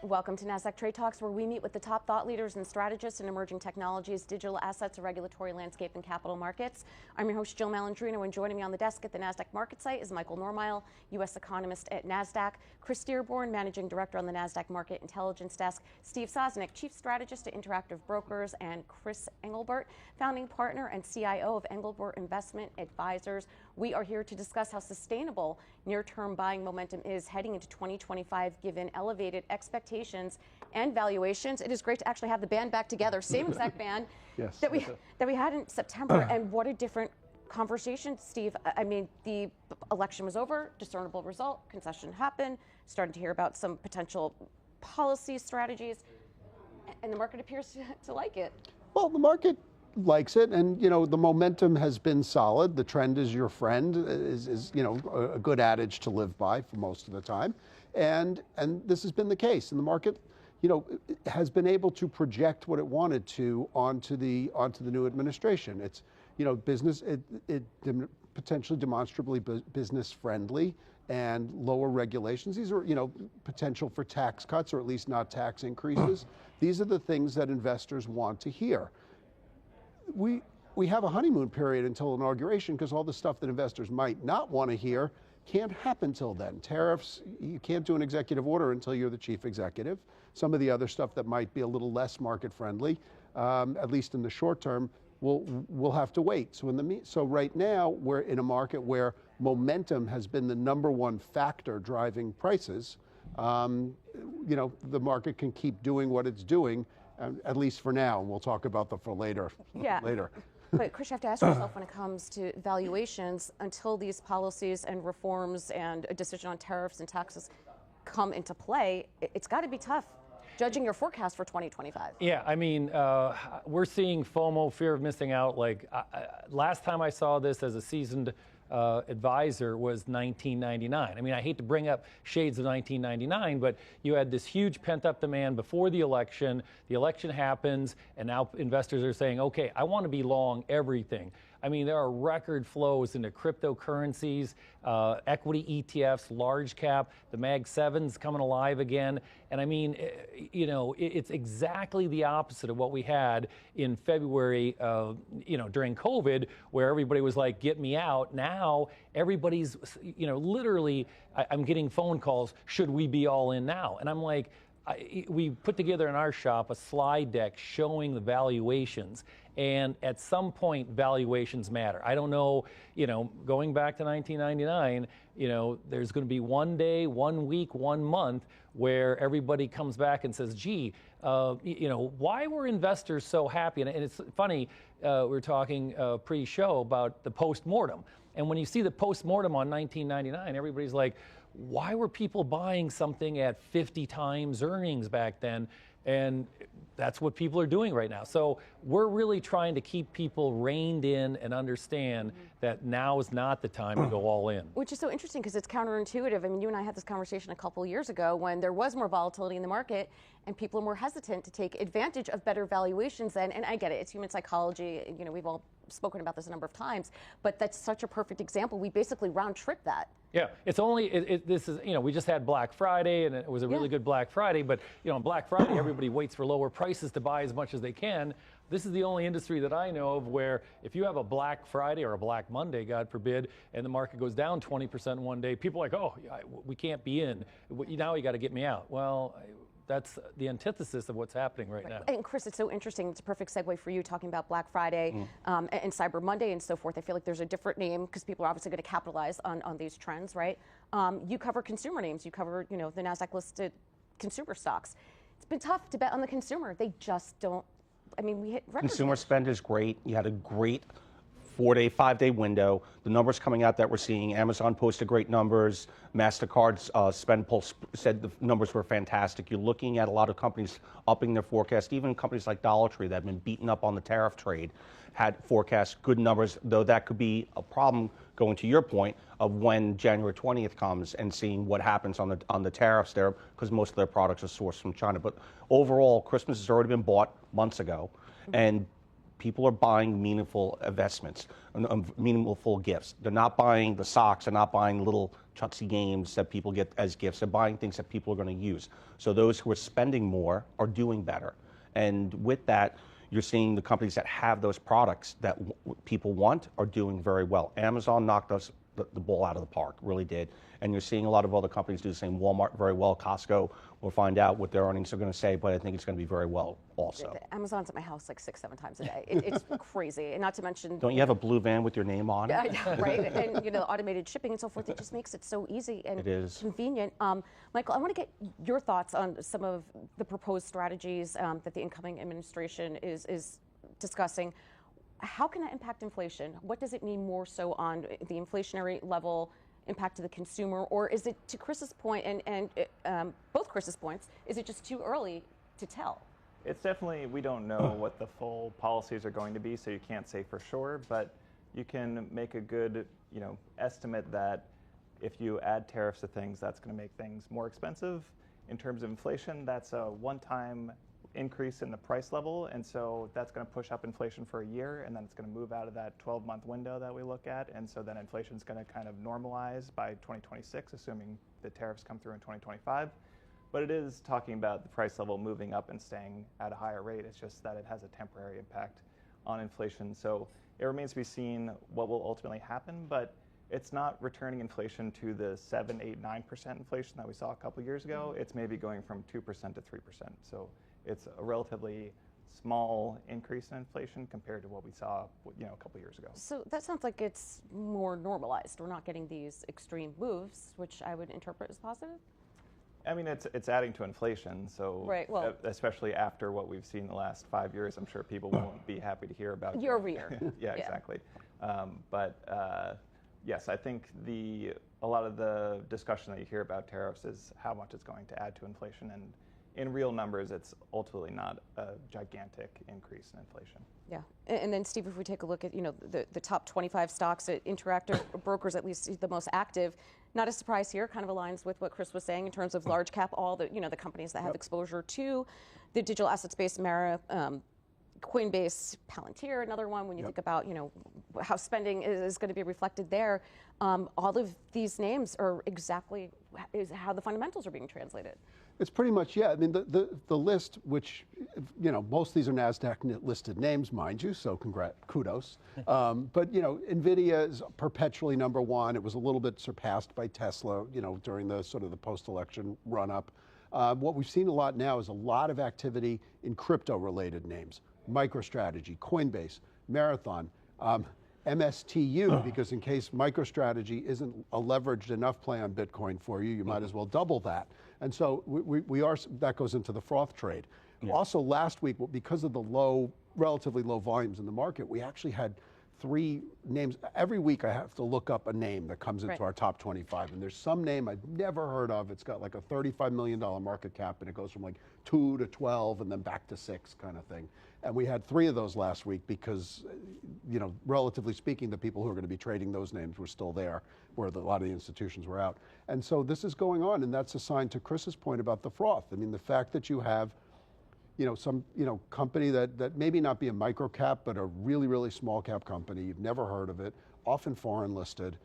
Welcome to NASDAQ Trade Talks, where we meet with the top thought leaders and strategists in emerging technologies, digital assets, regulatory landscape, and capital markets. I'm your host, Jill Malandrino, and joining me on the desk at the NASDAQ market site is Michael Normile, U.S. economist at NASDAQ, Chris Dearborn, managing director on the NASDAQ Market Intelligence Desk, Steve Sosnick, chief strategist at Interactive Brokers, and Chris Englebert, founding partner and CIO of Englebert Investment Advisers. We are here to discuss how sustainable near-term buying momentum is heading into 2025, given elevated expectations and valuations. It is great to actually have the band back together, same exact band yes. that we had in September. And what a different conversation, Steve. I mean, the election was over, discernible result, concession happened, started to hear about some potential policy strategies, and the market appears to like it. Well, the market likes it, and the momentum has been solid. The trend is your friend is a good adage to live by for most of the time, and this has been the case. And the market has been able to project what it wanted to onto the new administration. It's business potentially demonstrably business friendly and lower regulations. These are potential for tax cuts, or at least not tax increases. These are the things that investors want to hear. We have a honeymoon period until inauguration, because all the stuff that investors might not want to hear can't happen till then. Tariffs, you can't do an executive order until you're the chief executive. Some of the other stuff that might be a little less market friendly, at least in the short term, we'll have to wait. So right now we're in a market where momentum has been the number one factor driving prices. The market can keep doing what it's doing, at least for now. We'll talk about the for later. Yeah. Later. But Chris, you have to ask yourself, when it comes to valuations, until these policies and reforms and a decision on tariffs and taxes come into play, it's got to be tough judging your forecast for 2025. Yeah, I mean, we're seeing FOMO, fear of missing out. Like last time I saw this as a seasoned advisor was 1999. I mean, I hate to bring up shades of 1999, but you had this huge pent-up demand before the election. The election happens, and now investors are saying, okay, I want to be long everything. I mean, there are record flows into cryptocurrencies, equity ETFs, large cap, the Mag 7's coming alive again. And I mean, it's exactly the opposite of what we had in February, during COVID, where everybody was like, get me out. Now, everybody's, literally, I'm getting phone calls, should we be all in now? And I'm like, we put together in our shop a slide deck showing the valuations, and at some point valuations matter. I don't know, going back to 1999, there's going to be one day, 1 week, 1 month where everybody comes back and says, gee, why were investors so happy? And it's funny, we were talking pre-show about the post-mortem. And when you see the post-mortem on 1999, everybody's like, why were people buying something at 50 times earnings back then? And that's what people are doing right now. So we're really trying to keep people reined in and understand that now is not the time to go all in. Which is so interesting, because it's counterintuitive. I mean, you and I had this conversation a couple years ago when there was more volatility in the market and people are more hesitant to take advantage of better valuations then. And I get it, it's human psychology. We've all spoken about this a number of times, but that's such a perfect example. We basically round trip that. Yeah, it's only, this is, we just had Black Friday, and it was a really good Black Friday, but, on Black Friday, everybody waits for lower prices to buy as much as they can. This is the only industry that I know of where if you have a Black Friday or a Black Monday, God forbid, and the market goes down 20% one day, people are like, oh, we can't be in. Now you got to get me out. Well, that's the antithesis of what's happening right now. And Chris, it's so interesting. It's a perfect segue for you talking about Black Friday and Cyber Monday and so forth. I feel like there's a different name because people are obviously going to capitalize on these trends, right? You cover consumer names. You cover, the NASDAQ listed consumer stocks. It's been tough to bet on the consumer. They just don't. I mean, we hit record. Consumer spend is great. You had a great 4-day, 5-day window. The numbers coming out that we're seeing, Amazon posted great numbers. MasterCard's spend pulse said the numbers were fantastic. You're looking at a lot of companies upping their forecast. Even companies like Dollar Tree that have been beaten up on the tariff trade had forecast good numbers, though that could be a problem, going to your point, of when January 20th comes and seeing what happens on the tariffs there, because most of their products are sourced from China. But overall, Christmas has already been bought months ago, and People are buying meaningful investments, meaningful gifts. They're not buying the socks. They're not buying little chutsy games that people get as gifts. They're buying things that people are going to use. So those who are spending more are doing better. And with that, you're seeing the companies that have those products that people want are doing very well. Amazon knocked us the ball out of the park, really did. And you're seeing a lot of other companies do the same. Walmart very well. Costco, we'll find out what their earnings are going to say, but I think it's going to be very well also. Amazon's at my house like 6-7 times a day. It's crazy, and not to mention. Don't you have a blue van with your name on it? Yeah, right. And automated shipping and so forth. It just makes it so easy and convenient. Michael, I want to get your thoughts on some of the proposed strategies that the incoming administration is discussing. How can that impact inflation? What does it mean more so on the inflationary level, impact to the consumer, or is it, to Chris's point and both Chris's points, is it just too early to tell? It's definitely, we don't know what the full policies are going to be, so you can't say for sure, but you can make a good estimate that if you add tariffs to things, that's going to make things more expensive. In terms of inflation, that's a one-time increase in the price level, and so that's going to push up inflation for a year, and then it's going to move out of that 12-month window that we look at, and so then inflation is going to kind of normalize by 2026, assuming the tariffs come through in 2025. But it is talking about the price level moving up and staying at a higher rate. It's just that it has a temporary impact on inflation. So it remains to be seen what will ultimately happen, but it's not returning inflation to the 7, 8, 9% inflation that we saw a couple years ago. It's maybe going from 2% to 3%. So it's a relatively small increase in inflation compared to what we saw, a couple years ago. So that sounds like it's more normalized. We're not getting these extreme moves, which I would interpret as positive. I mean, it's adding to inflation. So right, well, especially after what we've seen the last 5 years, I'm sure people won't be happy to hear about year over year. Yeah, exactly. Yes, I think a lot of the discussion that you hear about tariffs is how much it's going to add to inflation, and in real numbers, it's ultimately not a gigantic increase in inflation. Yeah, and then Steve, if we take a look at the top 25 stocks at Interactive Brokers, at least the most active, not a surprise here, kind of aligns with what Chris was saying in terms of large cap, all the the companies that have exposure to the digital asset space, Mara, Coinbase, Palantir, another one. When you think about how spending is going to be reflected there, all of these names are exactly how the fundamentals are being translated. It's pretty much, yeah. I mean, the list, which, most of these are NASDAQ listed names, mind you, so kudos. But, NVIDIA is perpetually number one. It was a little bit surpassed by Tesla, during the sort of the post-election run-up. What we've seen a lot now is a lot of activity in crypto-related names. MicroStrategy, Coinbase, Marathon, MSTU, because in case MicroStrategy isn't a leveraged enough play on Bitcoin for you, you might as well double that. And so that goes into the froth trade. Yeah. Also last week, because of the relatively low volumes in the market, we actually had 3 names. Every week I have to look up a name that comes into our top 25, and there's some name I've never heard of. It's got like a $35 million market cap, and it goes from like 2 to 12 and then back to 6 kind of thing. And we had 3 of those last week because, relatively speaking, the people who are going to be trading those names were still there, where a lot of the institutions were out. And so this is going on, and that's a sign to Chris's point about the froth. I mean, the fact that you have some company that maybe not be a micro cap, but a really, really small cap company, you've never heard of it, often foreign listed,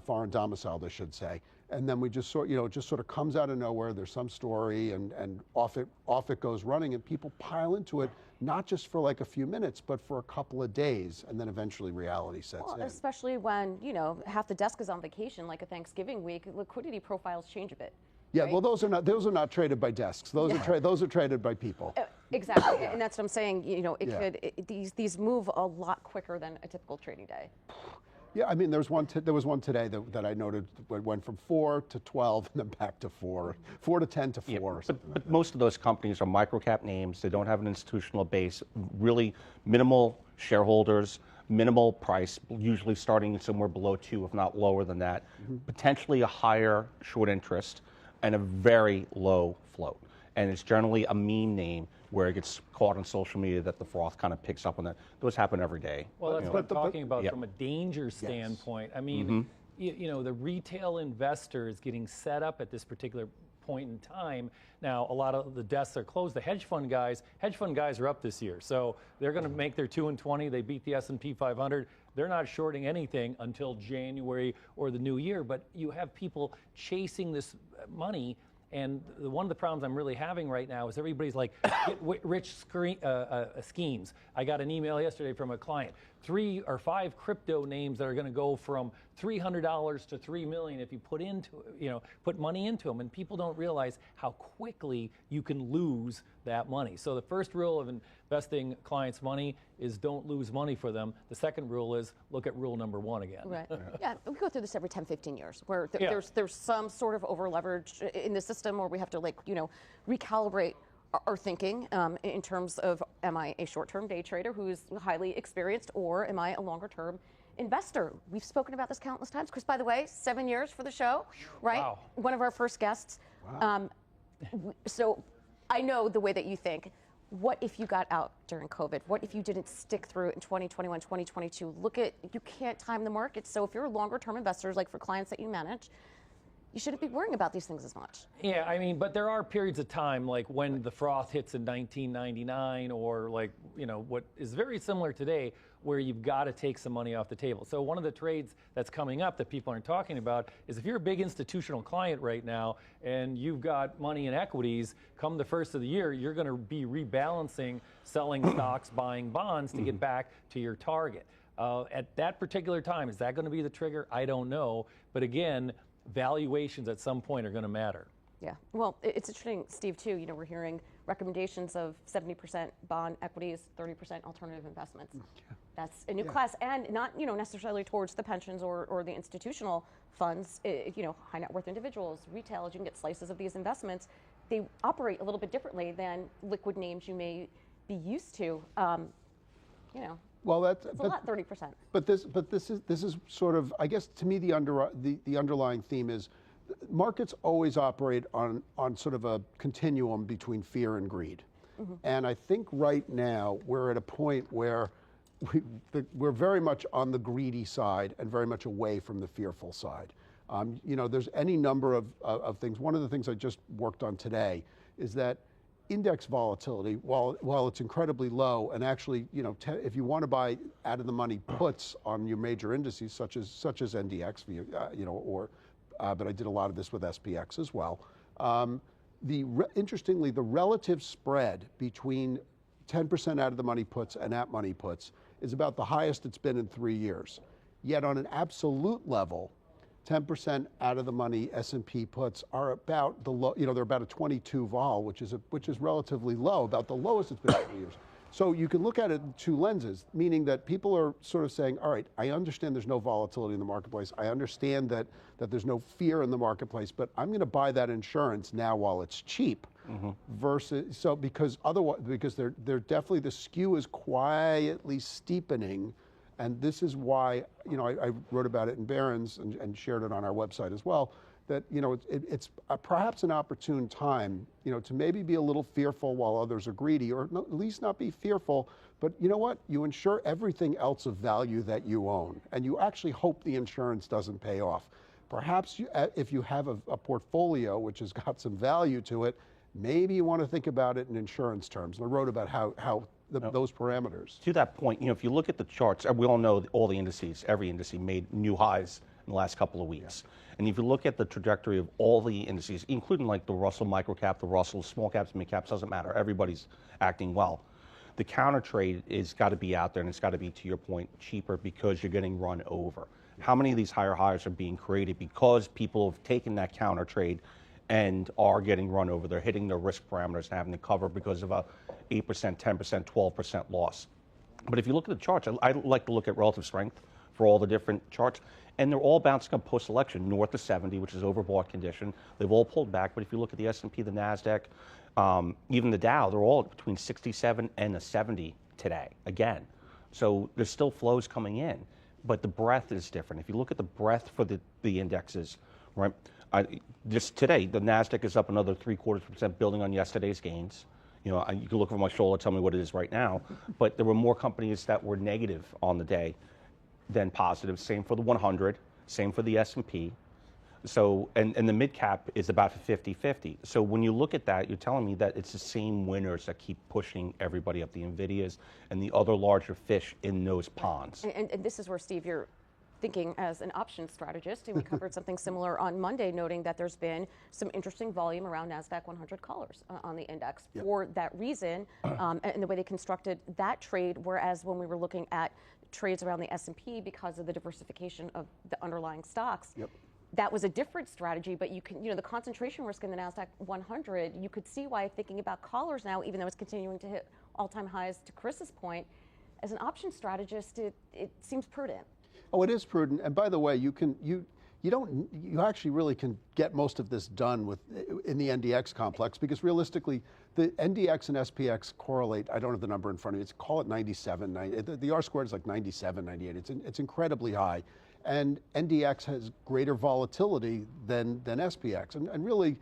foreign domiciled, I should say. And then we just sort of comes out of nowhere. There's some story, and off it goes running, and people pile into it, not just for like a few minutes, but for a couple of days, and then eventually reality sets in. Especially when half the desk is on vacation, like a Thanksgiving week, liquidity profiles change a bit. Yeah, right? well, those are not traded by desks. Those are traded by people. Exactly, and that's what I'm saying. These move a lot quicker than a typical trading day. Yeah, I mean, there was one today that I noted went from 4 to 12 and then back to 4 to 10 to 4. Or something but most of those companies are microcap names. They don't have an institutional base. Really minimal shareholders, minimal price, usually starting somewhere below 2, if not lower than that. Potentially a higher short interest, and a very low float. And it's generally a meme name where it gets caught on social media that the froth kind of picks up on that. Those happen every day. Well, that's what I'm talking about from a danger standpoint. I mean, the retail investor is getting set up at this particular point in time. Now, a lot of the desks are closed. The hedge fund guys are up this year. So they're going to make their 2 and 20. They beat the S&P 500. They're not shorting anything until January or the new year. But you have people chasing this money. And one of the problems I'm really having right now is everybody's like, get rich schemes. I got an email yesterday from a client, 3 or 5 crypto names that are going to go from $300 to $3 million if you put money into them. And people don't realize how quickly you can lose that money. So the first rule of investing clients' money is don't lose money for them. The second rule is look at rule number 1 again. Right. Yeah, we go through this every 10, 15 years where there's some sort of over leverage in the system where we have to recalibrate our thinking in terms of, am I a short-term day trader who's highly experienced, or am I a longer-term investor? We've spoken about this countless times. Chris, by the way, 7 years for the show, right? Wow. One of our first guests. Wow. So I know the way that you think. What if you got out during COVID? What if you didn't stick through it in 2021, 2022? You can't time the market. So if you're longer-term investors, like for clients that you manage, you shouldn't be worrying about these things as much. Yeah, I mean, but there are periods of time, like when the froth hits in 1999, or what is very similar today, where you've got to take some money off the table. So one of the trades that's coming up that people aren't talking about is if you're a big institutional client right now and you've got money in equities, come the first of the year, you're going to be rebalancing, selling stocks, buying bonds to get back to your target. At that particular time, is that going to be the trigger? I don't know. But again, valuations at some point are going to matter. Yeah, well, it's interesting, Steve, too. We're hearing recommendations of 70% bond equities, 30% alternative investments. Yeah. That's a new class, and not necessarily towards the pensions or the institutional funds. High net worth individuals, retail, you can get slices of these investments. They operate a little bit differently than liquid names you may be used to. Well, it's a lot, 30%. But this is sort of, I guess, to me, the underlying theme is markets always operate on sort of a continuum between fear and greed. Mm-hmm. And I think right now we're at a point where we're very much on the greedy side and very much away from the fearful side. There's any number of things. One of the things I just worked on today is that index volatility, while it's incredibly low, and actually, if you want to buy out of the money puts on your major indices, such as NDX, but I did a lot of this with SPX as well. Interestingly, the relative spread between 10% out of the money puts and at money puts is about the highest it's been in 3 years. Yet on an absolute level, 10% out of the money S&P puts are about the low, they're about a 22 vol, which is relatively low, about the lowest it's been in 3 years. So you can look at it in 2 lenses, meaning that people are sort of saying, all right, I understand there's no volatility in the marketplace. I understand that there's no fear in the marketplace, but I'm going to buy that insurance now while it's cheap. Mm-hmm. Because they're definitely, the skew is quietly steepening. And this is why, I wrote about it in Barron's and shared it on our website as well, that, it's perhaps an opportune time, to maybe be a little fearful while others are greedy, or at least not be fearful, but you know what? You insure everything else of value that you own, and you actually hope the insurance doesn't pay off. Perhaps if you have a portfolio which has got some value to it, maybe you want to think about it in insurance terms. And I wrote about how those parameters. To that point, if you look at the charts, we all know all the indices, every indice made new highs in the last couple of weeks. Yeah. And if you look at the trajectory of all the indices, including like the Russell microcap, the Russell small caps, mid caps, doesn't matter. Everybody's acting well. The counter trade is got to be out there, and it's got to be, to your point, cheaper because you're getting run over. How many of these higher highs are being created because people have taken that counter trade and are getting run over? They're hitting their risk parameters and having to cover because of a 8%, 10%, 12% loss. But if you look at the charts, I like to look at relative strength for all the different charts, and they're all bouncing up post-election, north of 70, which is overbought condition. They've all pulled back, but if you look at the S&P, the NASDAQ, even the Dow, they're all between 67 and a 70 today, again. So there's still flows coming in, but the breadth is different. If you look at the breadth for the indexes, right? Just today, the NASDAQ is up another 0.75%, building on yesterday's gains. You can look over my shoulder, tell me what it is right now. But there were more companies that were negative on the day than positive. Same for the 100, same for the S&P. So, and the mid cap is about 50-50. So when you look at that, you're telling me that it's the same winners that keep pushing everybody up, the Nvidias and the other larger fish in those ponds. And this is where, Steve, you're thinking as an options strategist, and we covered something similar on Monday, noting that there's been some interesting volume around NASDAQ 100 callers on the index for that reason, and the way they constructed that trade, whereas when we were looking at trades around the S&P because of the diversification of the underlying stocks, that was a different strategy, but you can, the concentration risk in the NASDAQ 100, you could see why thinking about callers now, even though it's continuing to hit all-time highs, to Chris's point, as an option strategist, it seems prudent. Oh, it is prudent. And by the way, you actually really can get most of this done in the NDX complex, because realistically, the NDX and SPX correlate. I don't have the number in front of me. Call it 97. The R squared is like 97, 98. It's incredibly high. And NDX has greater volatility than SPX. And really,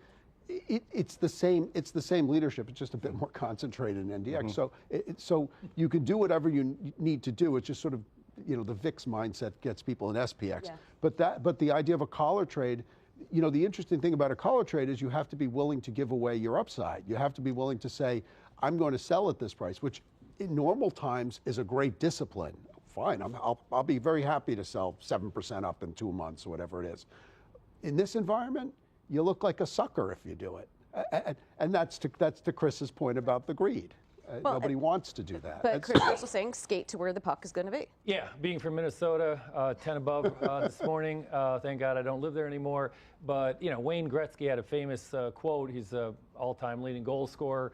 it's the same leadership. It's just a bit more concentrated in NDX. So you can do whatever you need to do. It's just sort of, the VIX mindset gets people in SPX. But the idea of a collar trade, the interesting thing about a collar trade is you have to be willing to give away your upside. You have to be willing to say, I'm going to sell at this price, which in normal times is a great discipline. Fine, I'll be very happy to sell 7% up in 2 months or whatever it is. In this environment, you look like a sucker if you do it. And that's to Chris's point about the greed. Nobody wants to do that. But Chris is also saying skate to where the puck is going to be. Yeah, being from Minnesota, 10 above this morning. Thank God I don't live there anymore. But, Wayne Gretzky had a famous quote. He's an all-time leading goal scorer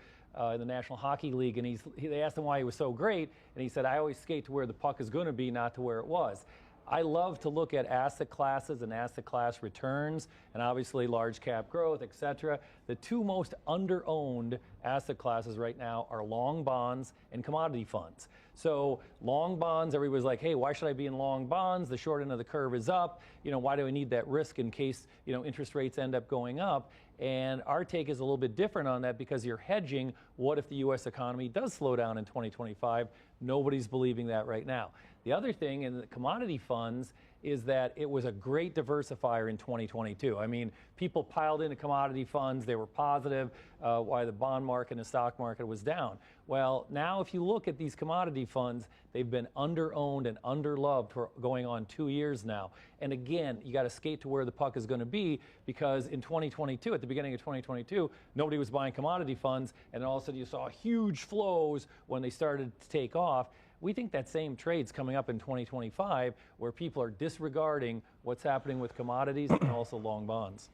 in the National Hockey League. And they asked him why he was so great. And he said, I always skate to where the puck is going to be, not to where it was. I love to look at asset classes and asset class returns, and obviously large cap growth, et cetera. The two most under-owned asset classes right now are long bonds and commodity funds. So long bonds, everybody's like, hey, why should I be in long bonds? The short end of the curve is up. Why do I need that risk in case, interest rates end up going up? And our take is a little bit different on that, because you're hedging what if the U.S. economy does slow down in 2025? Nobody's believing that right now. The other thing in the commodity funds is that it was a great diversifier in 2022. I mean, people piled into commodity funds. They were positive while the bond market and the stock market was down. Well, now if you look at these commodity funds, they've been under-owned and under-loved for going on 2 years now. And again, you got to skate to where the puck is going to be, because in 2022, at the beginning of 2022, nobody was buying commodity funds, and all of a sudden you saw huge flows when they started to take off. We think that same trade's coming up in 2025, where people are disregarding what's happening with commodities and also long bonds.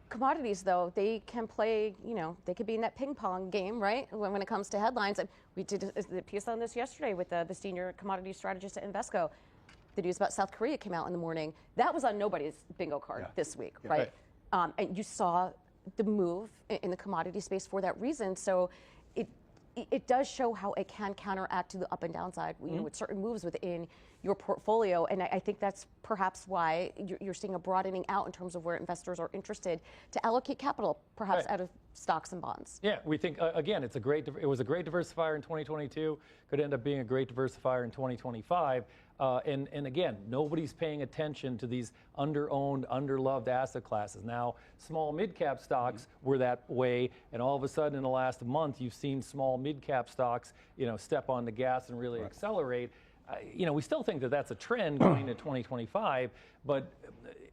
Commodities, though, they can play, they could be in that ping pong game, right? When it comes to headlines. And we did a piece on this yesterday with the senior commodity strategist at Invesco. The news about South Korea came out in the morning. That was on nobody's bingo card this week, right? And you saw the move in the commodity space for that reason. So it does show how it can counteract to the up and downside, with certain moves within your portfolio. And I think that's perhaps why you're seeing a broadening out in terms of where investors are interested to allocate capital, perhaps out of stocks and bonds. Yeah, we think, again, it was a great diversifier in 2022, could end up being a great diversifier in 2025. And again, nobody's paying attention to these under-owned, under-loved asset classes. Now, small mid-cap stocks were that way, and all of a sudden in the last month, you've seen small mid-cap stocks, step on the gas and really accelerate. We still think that that's a trend going into 2025, but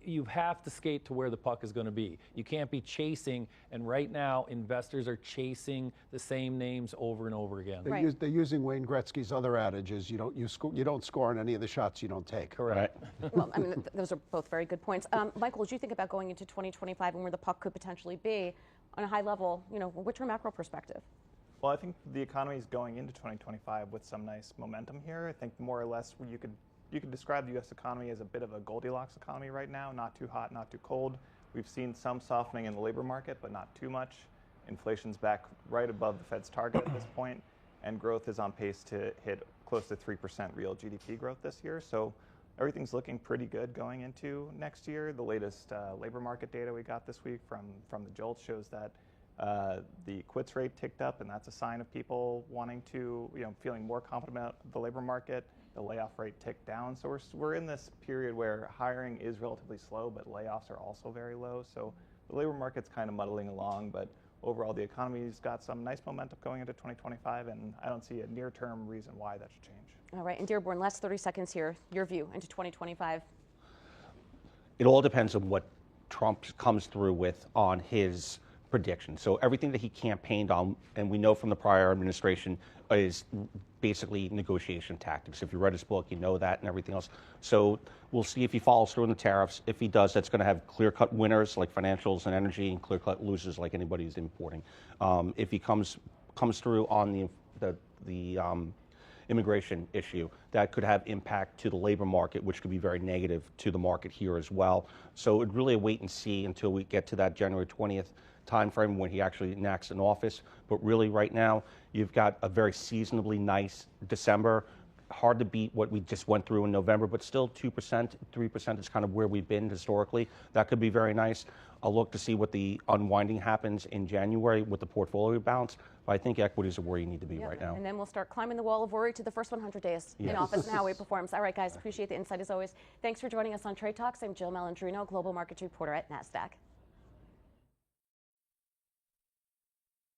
you have to skate to where the puck is going to be. You can't be chasing, and right now investors are chasing the same names over and over again. They're using Wayne Gretzky's other adages. You don't score on any of the shots you don't take. Correct. Well, I mean, those are both very good points. Michael, as you think about going into 2025 and where the puck could potentially be on a high level, what's your macro perspective? Well, I think the economy is going into 2025 with some nice momentum here. I think more or less you could describe the U.S. economy as a bit of a Goldilocks economy right now, not too hot, not too cold. We've seen some softening in the labor market, but not too much. Inflation's back right above the Fed's target at this point, and growth is on pace to hit close to 3% real GDP growth this year. So everything's looking pretty good going into next year. The latest labor market data we got this week from the JOLT shows that the quits rate ticked up, and that's a sign of people wanting to, feeling more confident about the labor market. the layoff rate ticked down. So we're in this period where hiring is relatively slow, but layoffs are also very low. So the labor market's kind of muddling along, but overall the economy's got some nice momentum going into 2025, and I don't see a near-term reason why that should change. All right, and Dearborn, last 30 seconds here, your view into 2025. It all depends on what Trump comes through with on his prediction. So everything that he campaigned on, and we know from the prior administration, is basically negotiation tactics. If you read his book, you know that and everything else. So we'll see if he follows through on the tariffs. If he does, that's going to have clear-cut winners like financials and energy, and clear-cut losers like anybody who's importing. If he comes through on the immigration issue, that could have impact to the labor market, which could be very negative to the market here as well. So it'd really wait and see until we get to that January 20th timeframe when he actually enacts in office. But really right now, you've got a very seasonably nice December. Hard to beat what we just went through in November, but still 2%, 3% is kind of where we've been historically. That could be very nice. I'll look to see what the unwinding happens in January with the portfolio balance. But I think equities are where you need to be right now. And then we'll start climbing the wall of worry to the first 100 days in office and how he performs. All right, guys, appreciate the insight as always. Thanks for joining us on Trade Talks. I'm Jill Malandrino, Global Markets Reporter at NASDAQ.